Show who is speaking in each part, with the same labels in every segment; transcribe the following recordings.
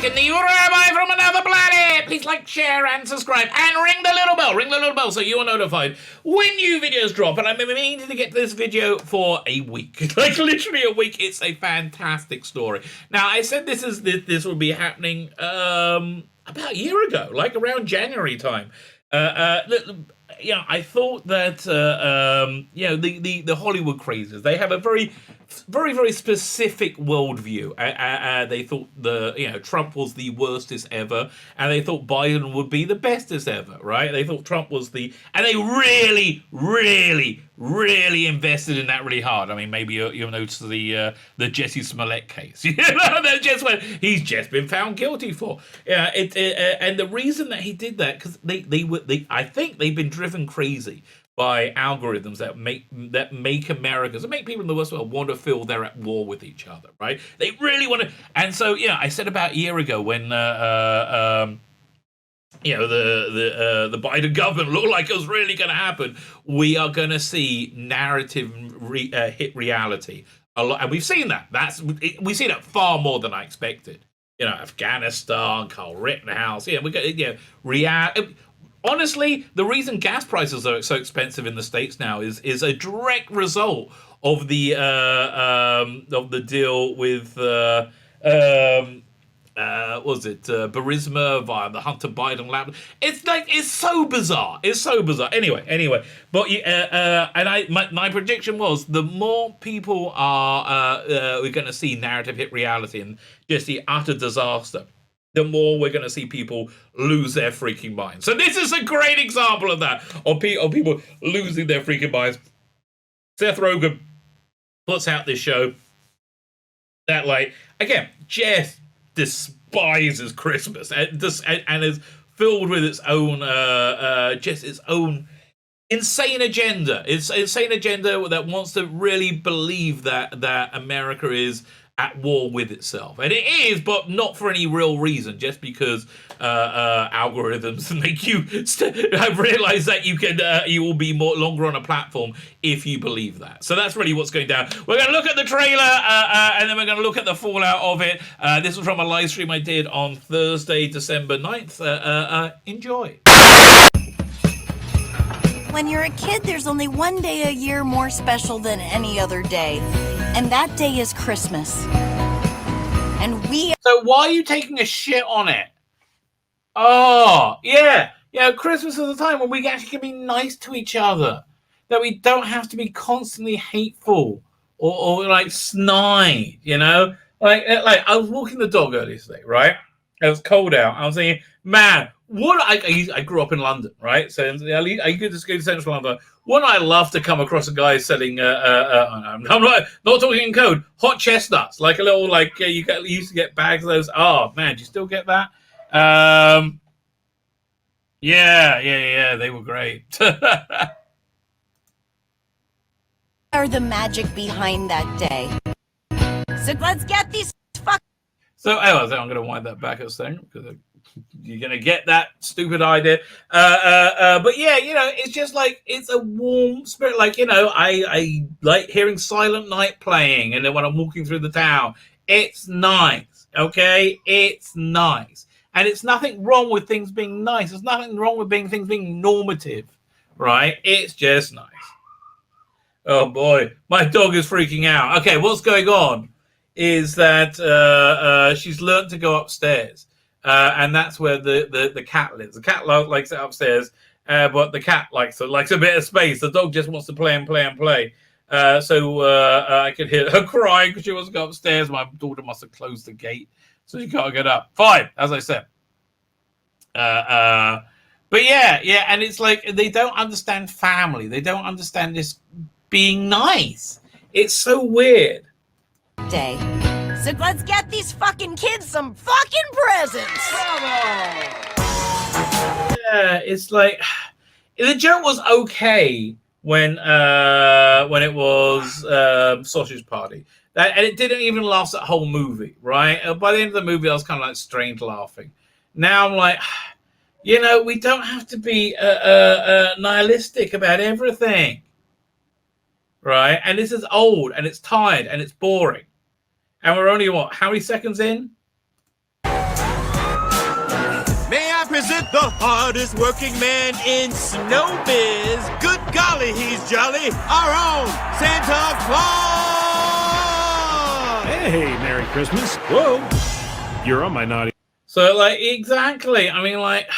Speaker 1: Lebetkin, the Rabbi from another planet. Please like, share, and subscribe, and ring the little bell. Ring the little bell so you are notified when new videos drop. And I've been meaning to get this video for a week, like literally a week. It's a fantastic story. Now, I said this will be happening about a year ago, like around January time. I thought that the Hollywood crazes, they have a very, very specific worldview. They thought Trump was the worstest ever, and they thought Biden would be the bestest ever, right? They thought Trump was and they really, really, really invested in that really hard. I mean, maybe you'll notice the Jesse Smollett case. He's just been found guilty for. And the reason that he did that, because I think they've been driven crazy by algorithms that make Americans, that make people in the West world want to feel they're at war with each other, right? They really want to. And so, I said about a year ago when the Biden government looked like it was really going to happen, we are going to see narrative hit reality a lot, and we've seen that. We've seen it far more than I expected. Afghanistan, Carl Rittenhouse. We got reality. Honestly, the reason gas prices are so expensive in the States now is a direct result of the deal with Burisma via the Hunter Biden lab. It's so bizarre. It's so bizarre. Anyway, but my prediction was the more people we're going to see narrative hit reality and just the utter disaster, the more we're going to see people lose their freaking minds. So this is a great example of that, of people losing their freaking minds. Seth Rogen puts out this show that, again, just despises Christmas and is filled with its own its own insane agenda. It's an insane agenda that wants to really believe that America is at war with itself, and it is, but not for any real reason. Just because algorithms make you have realized that you will be longer on a platform if you believe that. So that's really what's going down. We're going to look at the trailer, and then we're going to look at the fallout of it. This was from a live stream I did on Thursday, December 9th. Enjoy.
Speaker 2: When you're a kid, there's only one day a year more special than any other day. And that day is Christmas. And
Speaker 1: So why are you taking a shit on it? Oh, yeah. Christmas is a time when we actually can be nice to each other. That we don't have to be constantly hateful or snide, Like I was walking the dog earlier today, right? It was cold out. I was thinking, man, I grew up in London, right? So I could just go to central London. Wouldn't I love to come across a guy selling? I'm not talking in code. Hot chestnuts, like a little you used to get bags of those. Oh man, do you still get that? Yeah, they were great.
Speaker 2: are the magic behind that day. So let's get these
Speaker 1: So I'm going to wind that back a second because you're going to get that stupid idea. But yeah, it's just it's a warm spirit. I like hearing Silent Night playing, and then when I'm walking through the town, it's nice. Okay, it's nice, and it's nothing wrong with things being nice. There's nothing wrong with things being normative, right? It's just nice. Oh boy, my dog is freaking out. Okay, what's going on is that she's learned to go upstairs. And that's where the cat lives. The cat likes it upstairs, but the cat likes a bit of space. The dog just wants to play and play and play. So I could hear her crying because she wants to go upstairs. My daughter must have closed the gate, so she can't get up. Fine, as I said. But yeah, and it's they don't understand family. They don't understand this being nice. It's so weird.
Speaker 2: Day. So let's get these fucking kids some fucking presents.
Speaker 1: Bravo. Yeah, it's the joke was okay when it was Sausage Party, and it didn't even last that whole movie, right? By the end of the movie, I was kind of strained laughing. Now I'm we don't have to be nihilistic about everything, right? And this is old, and it's tired, and it's boring. And we're only, how many seconds in?
Speaker 3: visit the hardest working man in snowbiz. Good golly, he's jolly. Our own Santa Claus!
Speaker 4: Hey, Merry Christmas. Whoa. You're on my naughty.
Speaker 1: So, like, exactly. I mean, like,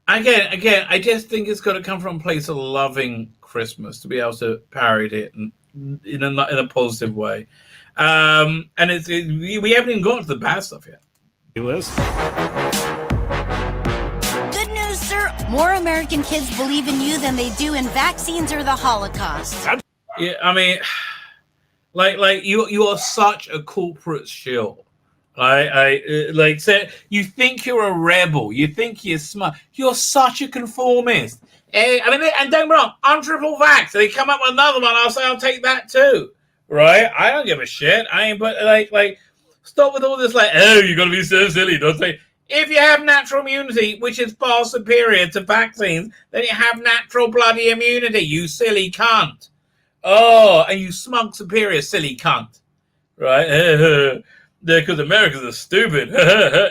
Speaker 1: again, I just think it's got to come from a place of loving Christmas to be able to parody it in a positive way. And we haven't even gotten to the bad stuff yet.
Speaker 2: Good news, sir. More American kids believe in you than they do in vaccines or the Holocaust.
Speaker 1: Yeah, I mean, like you are such a corporate shill. Say, you think you're a rebel. You think you're smart. You're such a conformist. I mean, and don't get me wrong, I'm triple vax. They come up with another one, I'll say I'll take that too. Right? I don't give a shit. I ain't, but like, stop with all this, like, oh, you gotta be so silly. Don't say. If you have natural immunity, which is far superior to vaccines, then you have natural bloody immunity, you silly cunt. Oh, and you smug superior silly cunt. Right? Because Americans are stupid.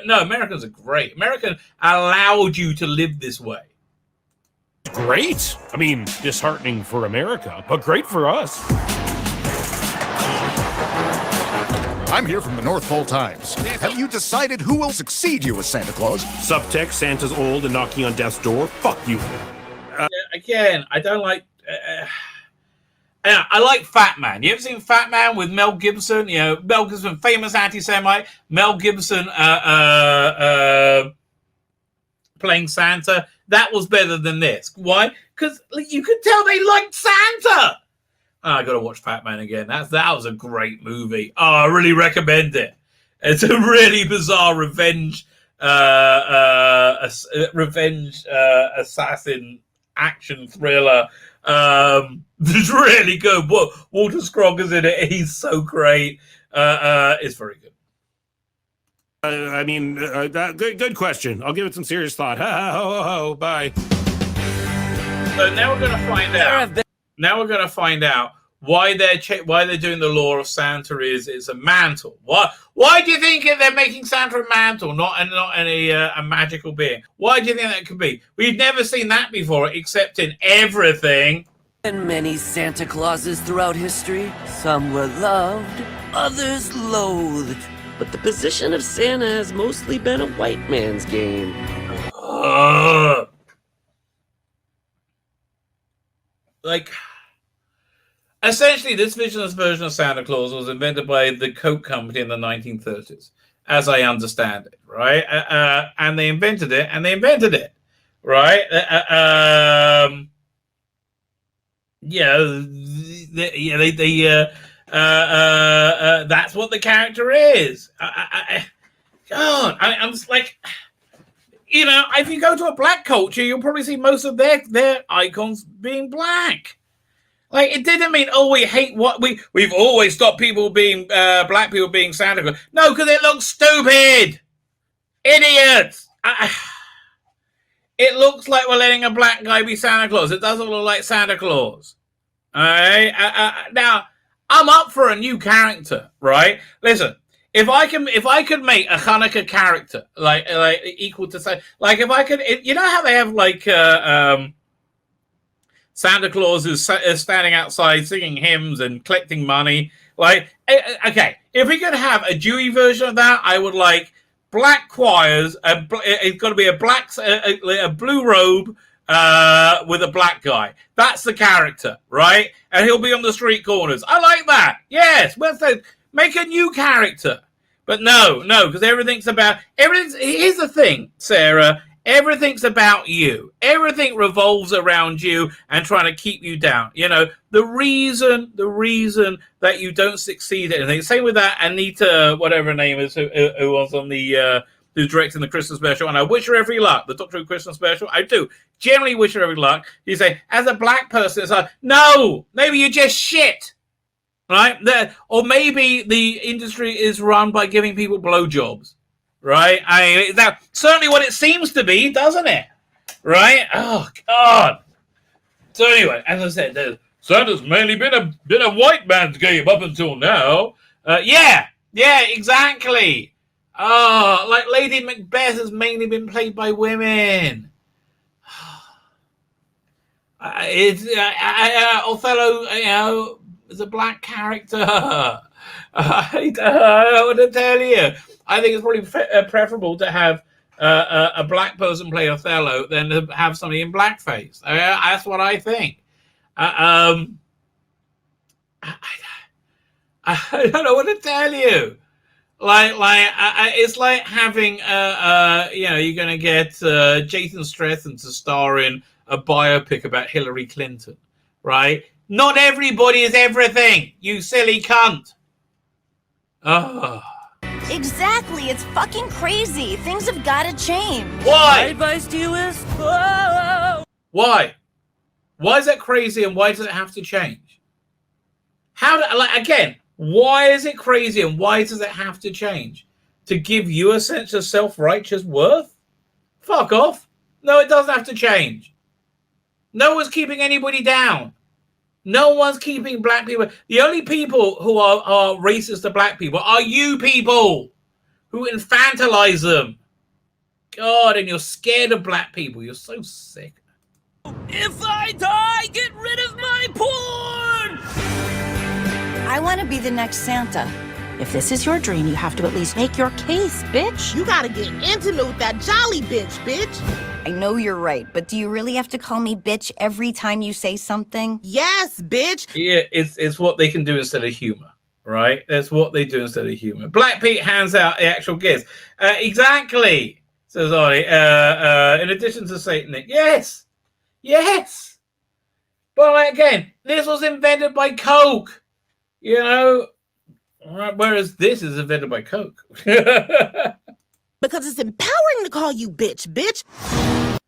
Speaker 1: No, Americans are great. America allowed you to live this way.
Speaker 4: Great. I mean, disheartening for America, but great for us.
Speaker 5: I'm here from the North Pole Times. Have you decided who will succeed you as Santa Claus?
Speaker 4: Subtext, Santa's old and knocking on death's door. Fuck you.
Speaker 1: Again, I don't like... I like Fat Man. You ever seen Fat Man with Mel Gibson? You know, Mel Gibson, famous anti-Semite. Mel Gibson playing Santa. That was better than this. Why? Because you could tell they liked Santa. Oh, I got to watch Fat Man again. That was a great movie. Oh, I really recommend it. It's a really bizarre revenge assassin action thriller. It's really good. Walter Scrogger's in it. He's so great. It's very good.
Speaker 4: Good question. I'll give it some serious thought. Ho, bye.
Speaker 1: So now we're going to find out. Now we're going to find out why they're doing the law of Santa is it's a mantle. Why do you think they're making Santa a mantle, not a magical being? Why do you think that could be? We've never seen that before, except in everything.
Speaker 6: And many Santa Clauses throughout history. Some were loved, others loathed. But the position of Santa has mostly been a white man's game.
Speaker 1: Essentially, this visionless version of Santa Claus was invented by the Coke Company in the 1930s, as I understand it, right? And they invented it, right? That's what the character is. God, I'm just like, you know, if you go to a black culture, you'll probably see most of their icons being black. Like, it didn't mean, oh, we hate what we've always stopped people being black people being Santa Claus. No, because it looks stupid, idiots. It looks like we're letting a black guy be Santa Claus. It doesn't look like Santa Claus. All right. Now, I'm up for a new character, right? Listen, if I could make a Hanukkah character like equal to say, like if I could, you know how they have like Santa Claus is standing outside singing hymns and collecting money. Like, okay, if we could have a Jewy version of that, I would like black choirs. It's got to be a blue robe with a black guy. That's the character, right? And he'll be on the street corners. I like that. Yes, make a new character. But no, because everything's. Here's the thing, Sarah. Everything's about you. Everything revolves around you and trying to keep you down. You know, the reason that you don't succeed at anything. Same with that Anita, whatever her name is, who was on the who's directing the Christmas special. And I wish her every luck. The Doctor Who Christmas special. I do generally wish her every luck. You say, as a black person, it's like, no, maybe you're just shit. Right? Or maybe the industry is run by giving people blowjobs. Right? I mean, that's certainly what it seems to be, doesn't it? Right? Oh, God. So anyway, as I said, Santa's mainly been a white man's game up until now. Yeah, exactly. Oh, like Lady Macbeth has mainly been played by women. Othello, is a black character. I want to tell you. I think it's probably preferable to have a black person play Othello than to have somebody in blackface. That's what I think. I don't know what to tell you. It's like having you're going to get Jason Statham to star in a biopic about Hillary Clinton, right? Not everybody is everything, you silly cunt. Oh.
Speaker 2: Exactly, it's fucking crazy. Things have got to change.
Speaker 6: My
Speaker 1: Why?
Speaker 6: advice to you is, whoa.
Speaker 1: Why? Why is that crazy, and why does it have to change? Why is it crazy, and why does it have to change? To give you a sense of self-righteous worth? Fuck off. No, it doesn't have to change. No one's keeping anybody down. No one's keeping black people. The only people who are racist to black people are you people who infantilize them. God, and you're scared of black people. You're so sick.
Speaker 6: If I die, get rid of my porn!
Speaker 2: I want to be the next Santa. If this is your dream, you have to at least make your case, bitch.
Speaker 7: You gotta get intimate with that jolly bitch.
Speaker 2: I know you're right, but do you really have to call me bitch every time you say something?
Speaker 7: Yes, bitch.
Speaker 1: Yeah, it's what they can do instead of humor, right? That's what they do instead of humor. Black Pete hands out the actual gifts. Exactly, says Ollie. In addition to Satanic, yes. But again, this was invented by Coke, whereas this is invented by Coke.
Speaker 7: Because it's empowering to call you bitch.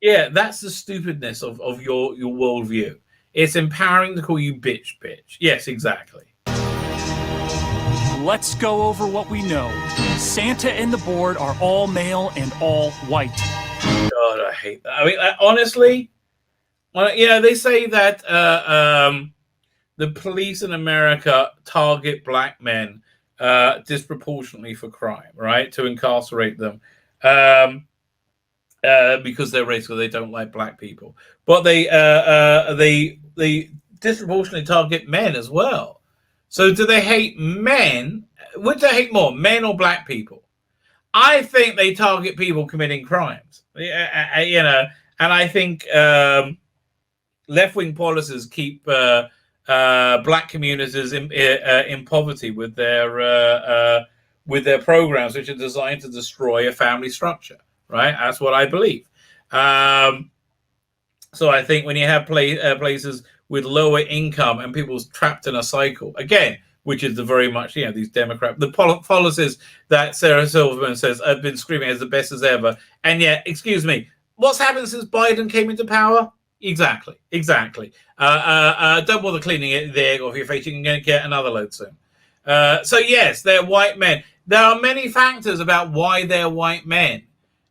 Speaker 1: Yeah, that's the stupidness of your worldview. It's empowering to call you bitch. Yes, exactly.
Speaker 8: Let's go over what we know. Santa and the board are all male and all white.
Speaker 1: God, I hate that. I mean, honestly, they say that the police in America target black men disproportionately for crime, right? To incarcerate them because they're racist, they don't like black people. But they disproportionately target men as well. So do they hate men? Would they hate more, men or black people? I think they target people committing crimes. And I think left-wing policies keep black communities in poverty with their programs, which are designed to destroy a family structure. Right, that's what I believe. So I think when you have places with lower income and people trapped in a cycle, again, which is the very much these the policies that Sarah Silverman says have been screaming as the best as ever, and yet, excuse me, what's happened since Biden came into power? Exactly. Don't bother cleaning it the egg off your face. You can get another load soon. So yes, they're white men. There are many factors about why they're white men.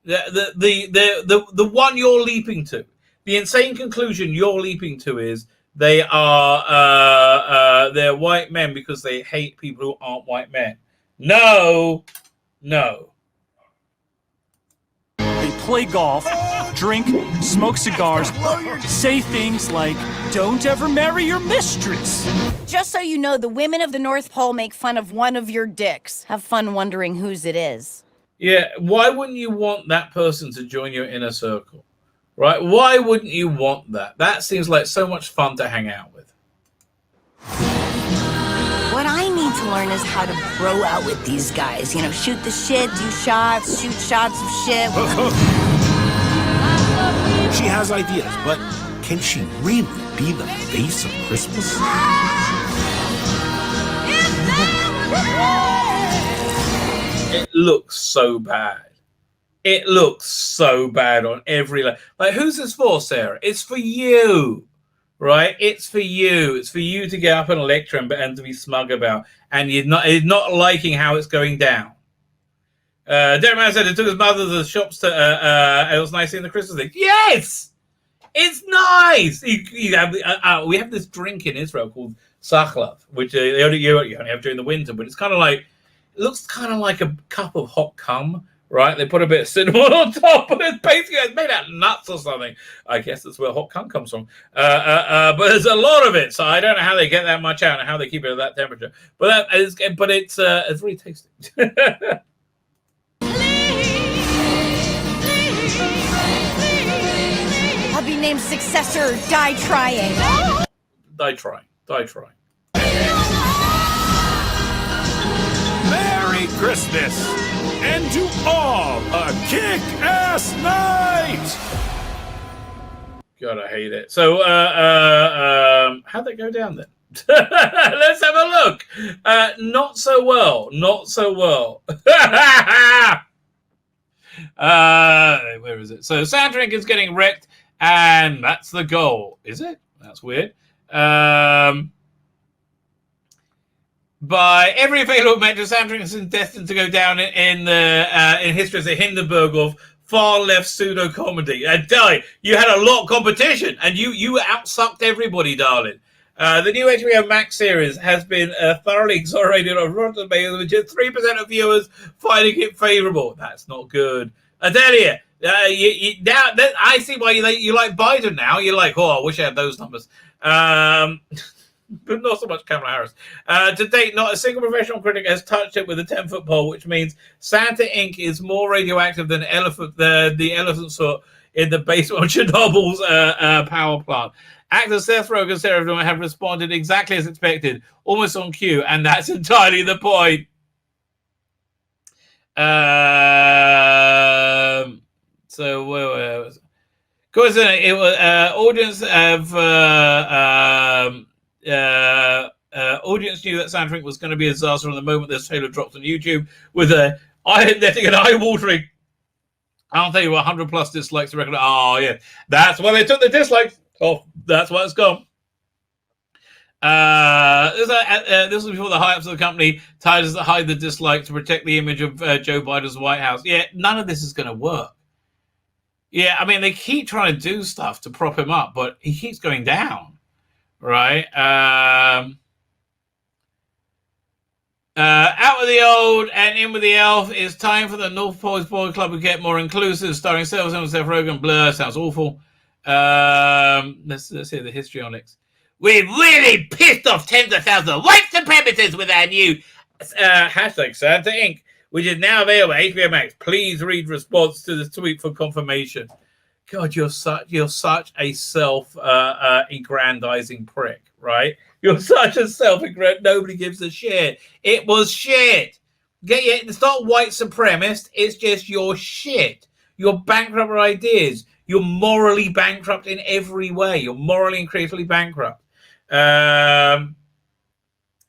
Speaker 1: The one you're leaping to, the insane conclusion you're leaping to is they're white men because they hate people who aren't white men. No.
Speaker 8: They play golf, drink, smoke cigars, say things like, "Don't ever marry your mistress."
Speaker 2: Just so you know, the women of the North Pole make fun of one of your dicks. Have fun wondering whose it is.
Speaker 1: Yeah, why wouldn't you want that person to join your inner circle? Right? Why wouldn't you want that? That seems like so much fun to hang out with.
Speaker 2: What I need to learn is how to bro out with these guys. Shoot the shit, do shots, shoot shots of shit.
Speaker 9: She has ideas, but can she really be the face of Christmas?
Speaker 1: It looks so bad. It looks so bad on every level. Like, who's this for, Sarah? It's for you, right? It's for you. It's for you to get up and lecture and to be smug about, and you're not liking how it's going down. Derek Man said it took his mother to the shops to. It was nice seeing the Christmas thing. Yes, it's nice. We have this drink in Israel called Sachlav, which you only have during the winter, but it's kind of like It looks kind of like a cup of hot cum, right? They put a bit of cinnamon on top, but it's made out of nuts or something. I guess that's where hot cum comes from. But there's a lot of it, so I don't know how they get that much out and how they keep it at that temperature. But it's really tasty.
Speaker 2: I'll be named successor. Die trying.
Speaker 1: Die trying.
Speaker 4: Merry Christmas! And to all, a kick-ass night!
Speaker 1: God, I hate it. So, how'd that go down then? Let's have a look. Not so well. Where is it? So, Sandrink is getting wrecked, and that's the goal. Is it? That's weird. By every available measure, Sandrink is destined to go down in history as a Hindenburg of far-left pseudo-comedy. You had a lot of competition, and you outsucked everybody, darling. The new HBOMax series has been thoroughly exonerated on Rotten Tomatoes, with just 3% of viewers finding it favorable. That's not good. Adelia, I see why you like Biden now. You're like, I wish I had those numbers. But not so much Kamala Harris. To date, not a single professional critic has touched it with a 10-foot pole, which means Santa Inc. is more radioactive than the elephant soot in the basement of Chernobyl's power plant. Actors Seth Rogen and Sarah Rogen have responded exactly as expected, almost on cue, and that's entirely the point. So, where was it? Of course, it was audience have. Audience knew that Sandrink was going to be a disaster from the moment this trailer dropped on YouTube with letting an eye-watering. I'll tell you what, 100 plus dislikes to record. Oh yeah, that's why they took the dislikes. Oh, that's why it's gone. This was before the high-ups of the company tried to hide the dislike to protect the image of Joe Biden's White House. Yeah, none of this is going to work. Yeah, I mean, they keep trying to do stuff to prop him up, but he keeps going down. Right. Out with the old and in with the elf. It's time for the North Pole Boy Club to get more inclusive, starring Silverman and Seth Rogen. Blur. Sounds awful. Let's hear the histrionics. We're really pissed off tens of thousands of white supremacists with our new hashtag Santa Inc., which is now available at HBOMax. Please read response to the tweet for confirmation. God, you're such a self-aggrandizing prick, right? You're such a nobody gives a shit. It was shit. It's not white supremacist. It's just your shit. You're bankrupt with ideas. You're morally bankrupt in every way. You're morally and creatively bankrupt.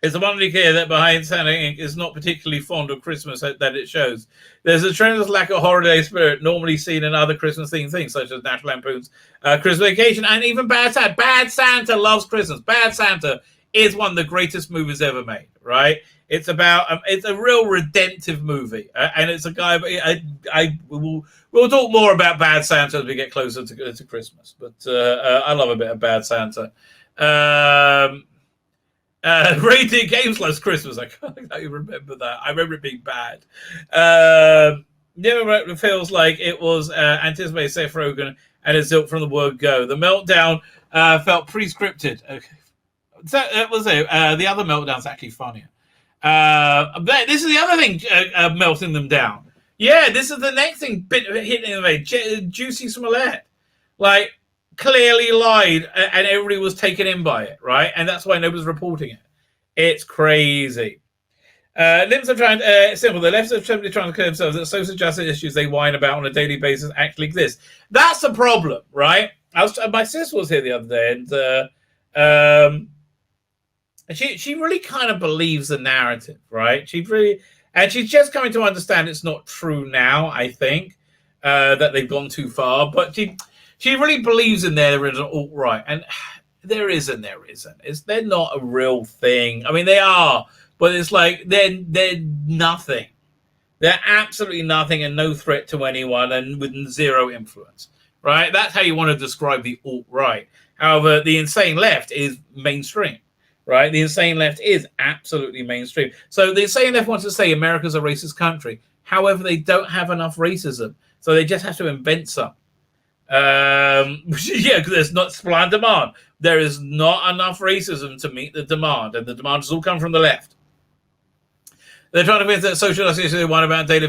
Speaker 1: It's abundantly clear that behind Santa Inc. is not particularly fond of Christmas that it shows. There's a tremendous lack of holiday spirit normally seen in other Christmas-themed things, such as National Lampoon's Christmas Vacation, and even Bad Santa. Bad Santa loves Christmas. Bad Santa is one of the greatest movies ever made, right? It's about it's a real redemptive movie, and it's a guy. We'll talk more about Bad Santa as we get closer to Christmas. But I love a bit of Bad Santa. Rated Games Last Christmas. I can't remember that. I remember it being bad. Never feels like it was anticipated Seth Rogen and his ilk from the word go. The meltdown felt pre-scripted. Okay. So that was it. The other meltdown's actually funnier. This is the other thing melting them down. Yeah, this is the next thing hitting them. Juicy Smollett. Like, clearly lied and everybody was taken in by it, right? And that's why nobody's reporting it. It's crazy. Libs are trying simple. The left are simply trying to clear themselves that social justice issues they whine about on a daily basis actually exist. That's the problem, right? My sister was here the other day, and she really kind of believes the narrative, right? She's just coming to understand it's not true now. I think that they've gone too far, but she really believes in there is an alt-right, and there is and there isn't. They're not a real thing. I mean, they are, but it's like they're nothing. They're absolutely nothing and no threat to anyone and with zero influence, right? That's how you want to describe the alt-right. However, the insane left is mainstream, right? The insane left is absolutely mainstream. So the insane left wants to say America's a racist country. However, they don't have enough racism, so they just have to invent some. Yeah, because there's not supply and demand. There is not enough racism to meet the demand, and the demand has all come from the left. They're trying to convince that social justice they want about data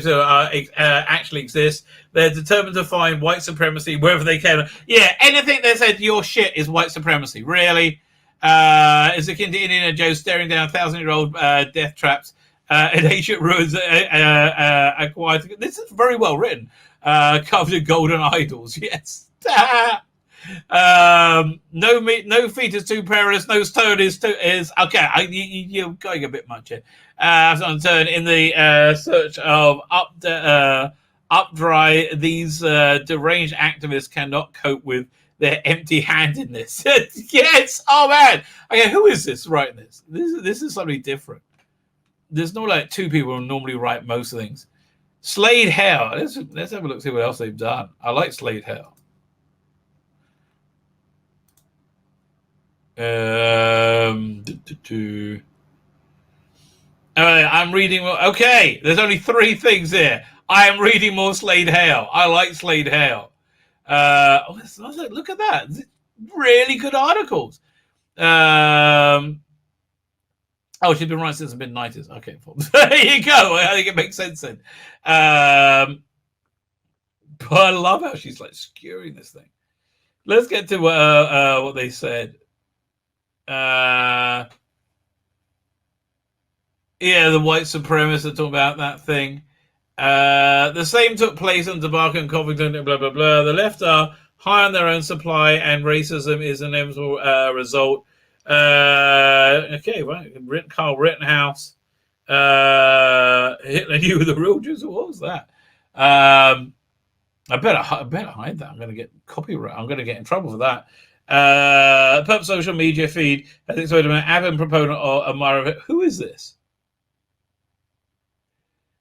Speaker 1: actually exists. They're determined to find white supremacy wherever they can. Yeah, anything that said your shit is white supremacy. Really? It's akin to Indiana Jones staring down 1,000-year-old death traps in ancient ruins. This is very well written. Covered in golden idols. Yes. No feet is too perilous. No stone is okay. You're going a bit much here. On turn in the search of up dry, these deranged activists cannot cope with their empty-handedness. Yes. Oh man. Okay, who is this writing this? This is somebody different. There's not like two people who normally write most things. Slade Hale. Let's have a look, see what else they've done. I like Slade Hale. I'm reading. Okay, there's only 3 things here. I am reading more Slade Hale. I like Slade Hale. Look at that. Really good articles. Oh, she's been writing since the mid-90s. Okay, there you go. I think it makes sense then. But I love how she's like skewering this thing. Let's get to what they said. Yeah, the white supremacists are talking about that thing. The same took place on Debarca and Covington, blah, blah, blah. The left are high on their own supply, and racism is an inevitable result. Okay, right. Carl Rittenhouse. Hitler knew who the real Jews. What was that? I better hide that. I'm going to get copyright. I'm going to get in trouble for that. Perp social media feed. I think so. An avid proponent or admirer of it. Who is this?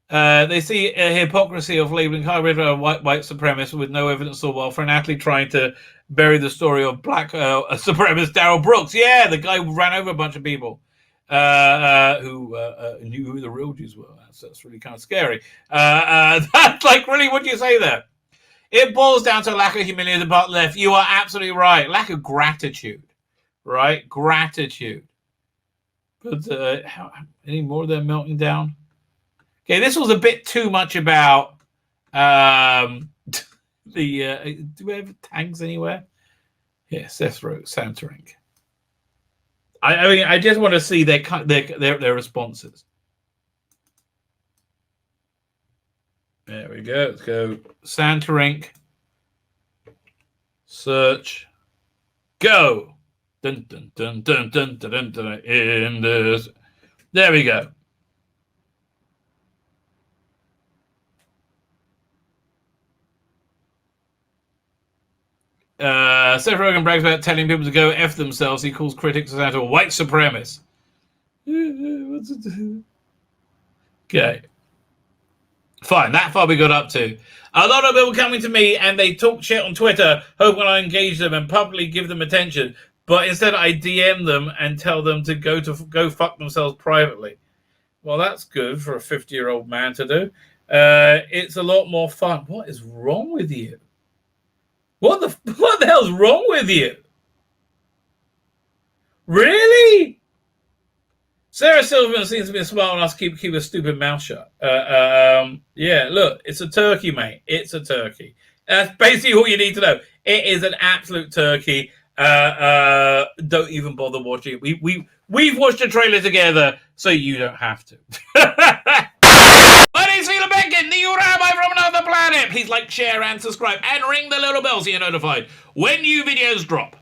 Speaker 1: They see a hypocrisy of labeling Kyle Rittenhouse a white supremacist with no evidence or well for an athlete trying to bury the story of black supremacist Darrell Brooks. Yeah, the guy who ran over a bunch of people who knew who the real Jews were. That's really kind of scary. That's like, really, what do you say there? It boils down to lack of humility on the part left. You are absolutely right. Lack of gratitude, right? Gratitude. But any more of them melting down? Okay, this was a bit too much about do we have tags anywhere? Yeah, Seth Rogen, Santering. I mean, I just want to see their responses. There we go. Let's go Santering. Search. Go. Dun dun dun dun dun dun dun, dun in this. There we go. Seth Rogen brags about telling people to go F themselves. He calls critics as a white supremacist. Okay. Fine, that far we got up to. A lot of people coming to me and they talk shit on Twitter, hoping I engage them and publicly give them attention. But instead I DM them and tell them to go fuck themselves privately. Well, that's good for a 50-year-old man to do. It's a lot more fun. What is wrong with you? What the hell's wrong with you? Really? Sarah Silverman seems to be smart enough to keep a stupid mouth shut. Yeah, look, it's a turkey, mate. It's a turkey. That's basically all you need to know. It is an absolute turkey. Don't even bother watching it. We've watched the trailer together, so you don't have to. My name's Tzvi Lebetkin, the Rabbi from another planet. Please like, share, and subscribe, and ring the little bell so you're notified when new videos drop.